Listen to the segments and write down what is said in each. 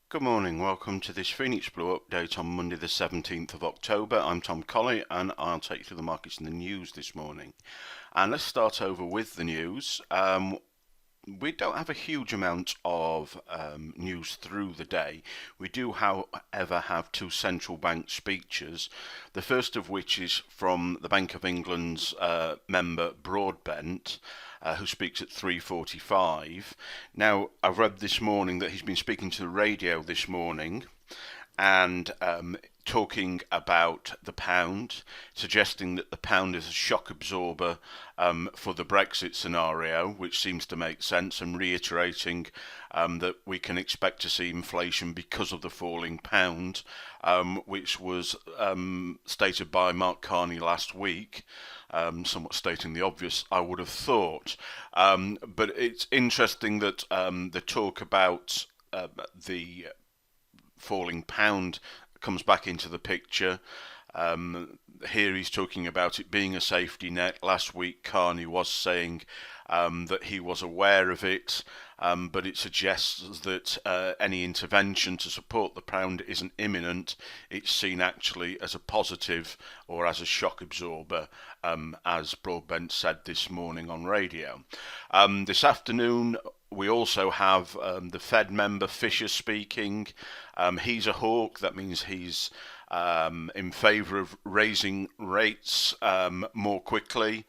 Good morning, welcome to this Phoenix Blue update on Monday the 17th of October. I'm Tom Colley and I'll take you through the markets and the news this morning. And let's start over with the news. We don't have a huge amount of news through the day. We do, however, have two central bank speeches, the first of which is from the Bank of England's member Broadbent, who speaks at 3:45. Now, I've read this morning that he's been speaking to the radio this morning and talking about the pound, suggesting that the pound is a shock absorber for the Brexit scenario, which seems to make sense, and reiterating that we can expect to see inflation because of the falling pound, which was stated by Mark Carney last week. Somewhat stating the obvious, I would have thought. But it's interesting that the talk about the falling pound comes back into the picture. Here he's talking about it being a safety net. Last week Carney was saying that he was aware of it, but it suggests that any intervention to support the pound isn't imminent. It's seen actually as a positive or as a shock absorber, as Broadbent said this morning on radio. This afternoon we also have the Fed member Fisher speaking. He's a hawk. That means he's in favour of raising rates more quickly.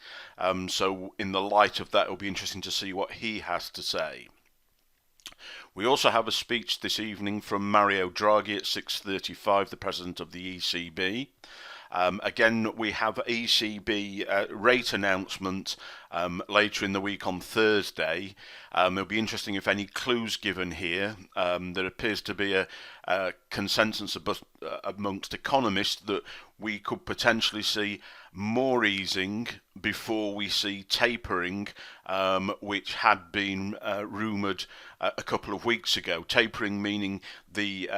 So in the light of that, it'll be interesting to see what he has to say. We also have a speech this evening from Mario Draghi at 6:35, the president of the ECB. Again, we have ECB rate announcement later in the week on Thursday. It'll be interesting if any clues given here. There appears to be a consensus amongst economists that we could potentially see more easing before we see tapering, which had been rumoured a couple of weeks ago. Tapering meaning the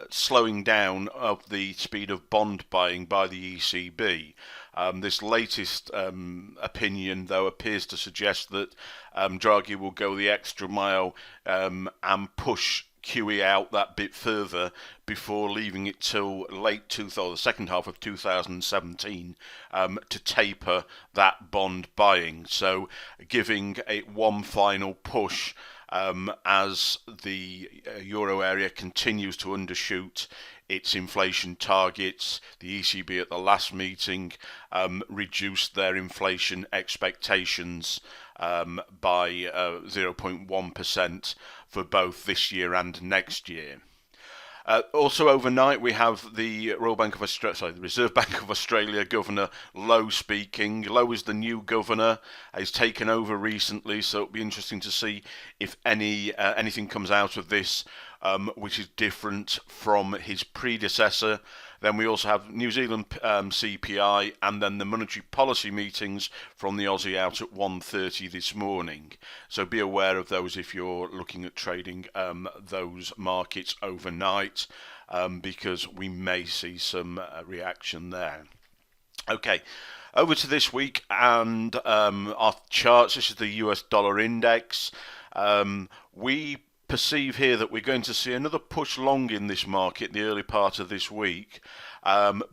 slowing down of the speed of bond buying by the ECB. This latest opinion, though, appears to suggest that Draghi will go the extra mile and push QE out that bit further before leaving it till the second half of 2017 to taper that bond buying. So giving it one final push as the euro area continues to undershoot its inflation targets. The ECB at the last meeting reduced their inflation expectations by 0.1% for both this year and next year. Also overnight, we have the the Reserve Bank of Australia Governor Lowe speaking. Lowe is the new governor. He's taken over recently, so it'll be interesting to see if anything comes out of this which is different from his predecessor. Then we also have New Zealand CPI and then the monetary policy meetings from the Aussie out at 1:30 this morning. So be aware of those if you're looking at trading those markets overnight, because we may see some reaction there. Okay, over to this week and our charts. This is the US dollar index. We perceive here that we're going to see another push long in this market in the early part of this week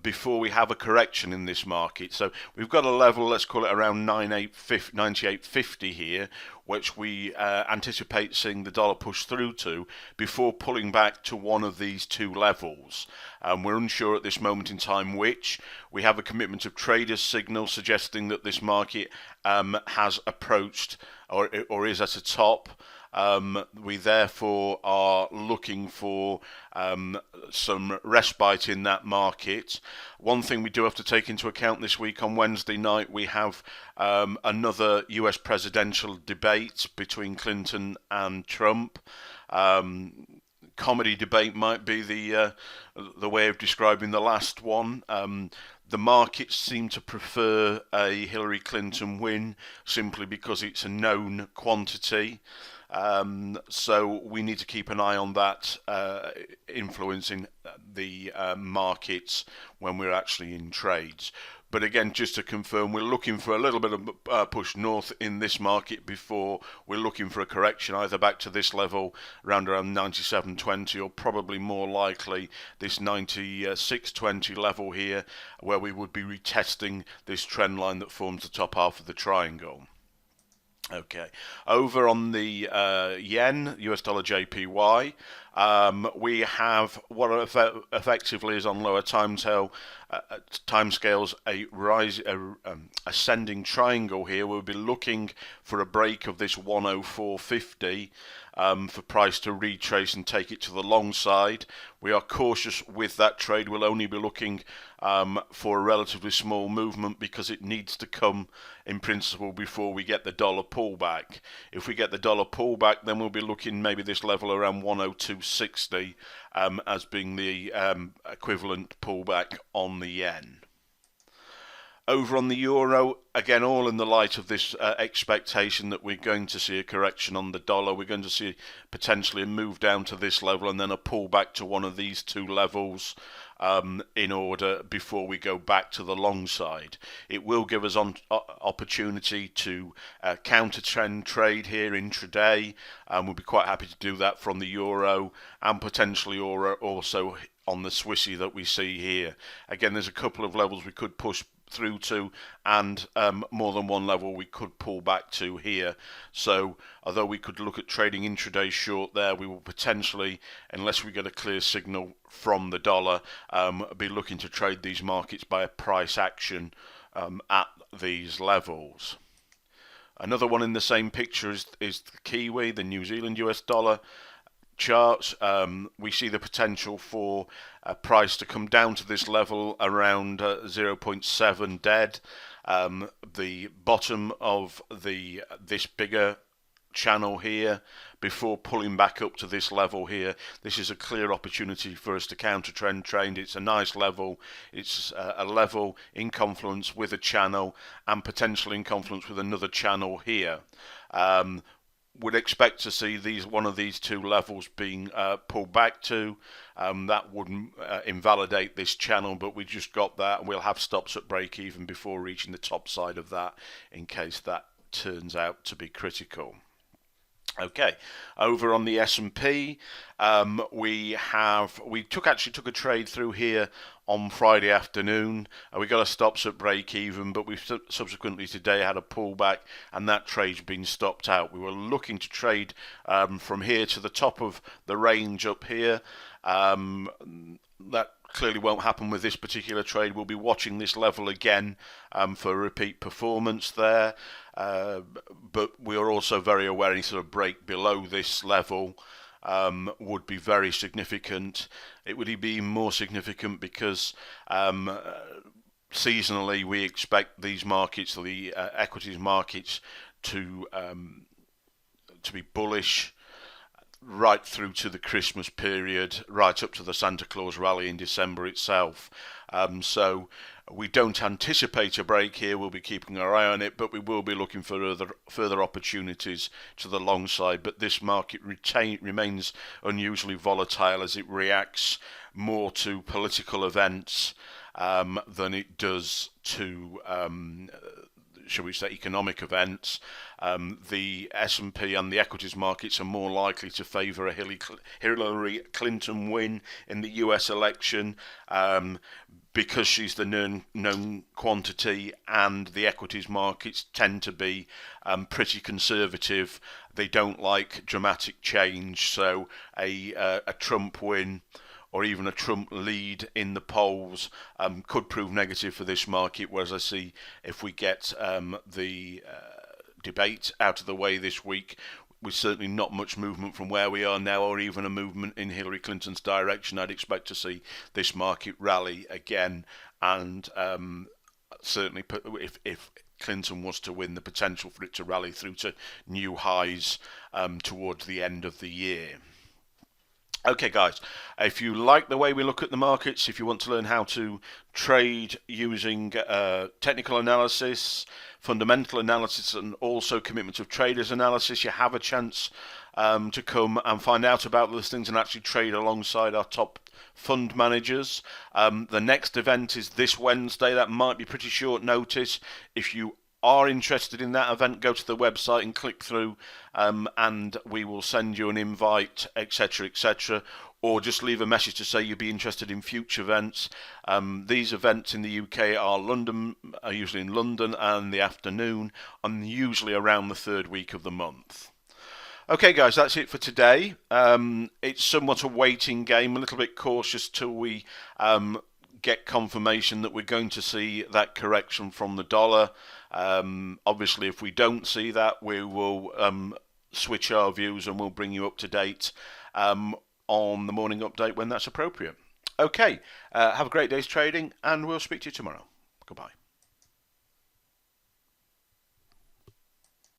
before we have a correction in this market. So we've got a level, let's call it around 98.50 here, which we anticipate seeing the dollar push through to before pulling back to one of these two levels. We're unsure at this moment in time which. We have a commitment of traders signal suggesting that this market has approached or is at a top. We therefore are looking for some respite in that market. One thing we do have to take into account this week, on Wednesday night, we have another US presidential debate between Clinton and Trump. Comedy debate might be the way of describing the last one. The markets seem to prefer a Hillary Clinton win simply because it's a known quantity. So we need to keep an eye on that influencing the markets when we're actually in trades. But again, just to confirm, we're looking for a little bit of push north in this market before we're looking for a correction, either back to this level around 97.20, or probably more likely this 96.20 level here, where we would be retesting this trend line that forms the top half of the triangle. Okay, over on the yen, US dollar JPY, we have what effectively is on lower timescales ascending triangle here. We'll be looking for a break of this 104.50 for price to retrace and take it to the long side. We are cautious with that trade. We'll only be looking for a relatively small movement because it needs to come in principle before we get the dollar pullback. If we get the dollar pullback, then we'll be looking maybe this level around 102.60 as being the equivalent pullback on the yen. Over on the euro, again, all in the light of this expectation that we're going to see a correction on the dollar. We're going to see potentially a move down to this level and then a pullback to one of these two levels in order before we go back to the long side. It will give us opportunity to counter trend trade here intraday, and we'll be quite happy to do that from the euro and potentially also on the Swissy that we see here. Again, there's a couple of levels we could push through to, and more than one level we could pull back to here. So although we could look at trading intraday short there, we will potentially, unless we get a clear signal from the dollar, be looking to trade these markets by a price action at these levels. Another one in the same picture is the Kiwi, the New Zealand US dollar charts. We see the potential for a price to come down to this level around 0.7 dead. The bottom of this bigger channel here before pulling back up to this level here. This is a clear opportunity for us to counter trend trade. It's a nice level. It's a level in confluence with a channel and potentially in confluence with another channel here. Would expect to see one of these two levels being pulled back to. That wouldn't invalidate this channel, but we just got that, and we'll have stops at break even before reaching the top side of that in case that turns out to be critical. Okay, over on the S&P, we actually took a trade through here on Friday afternoon. We got a stops at break even, but we subsequently today had a pullback, and that trade's been stopped out. We were looking to trade from here to the top of the range up here. That clearly won't happen with this particular trade. We'll be watching this level again for repeat performance there. But we are also very aware any sort of break below this level would be very significant. It would be more significant because seasonally we expect these markets, the equities markets, to be bullish right through to the Christmas period, right up to the Santa Claus rally in December itself. So we don't anticipate a break here. We'll be keeping our eye on it, but we will be looking for further opportunities to the long side. But this market remains unusually volatile as it reacts more to political events than it does to shall we say, economic events. The S&P and the equities markets are more likely to favour a Hillary Clinton win in the US election because she's the known quantity, and the equities markets tend to be pretty conservative. They don't like dramatic change, so a Trump win or even a Trump lead in the polls could prove negative for this market, whereas I see if we get the debate out of the way this week, with certainly not much movement from where we are now, or even a movement in Hillary Clinton's direction, I'd expect to see this market rally again, and certainly if Clinton was to win, the potential for it to rally through to new highs towards the end of the year. Okay, guys, if you like the way we look at the markets, if you want to learn how to trade using technical analysis, fundamental analysis, and also commitment of traders analysis, you have a chance to come and find out about those things and actually trade alongside our top fund managers. The next event is this Wednesday. That might be pretty short notice. If you are interested in that event, go to the website and click through, and we will send you an invite, etc., etc. Or just leave a message to say you'd be interested in future events. These events in the UK are usually in London and the afternoon, and usually around the third week of the month. Okay, guys, that's it for today. It's somewhat a waiting game, a little bit cautious till we get confirmation that we're going to see that correction from the dollar. Obviously, if we don't see that, we will switch our views and we'll bring you up to date on the morning update when that's appropriate. Okay, have a great day's trading, and we'll speak to you tomorrow. Goodbye.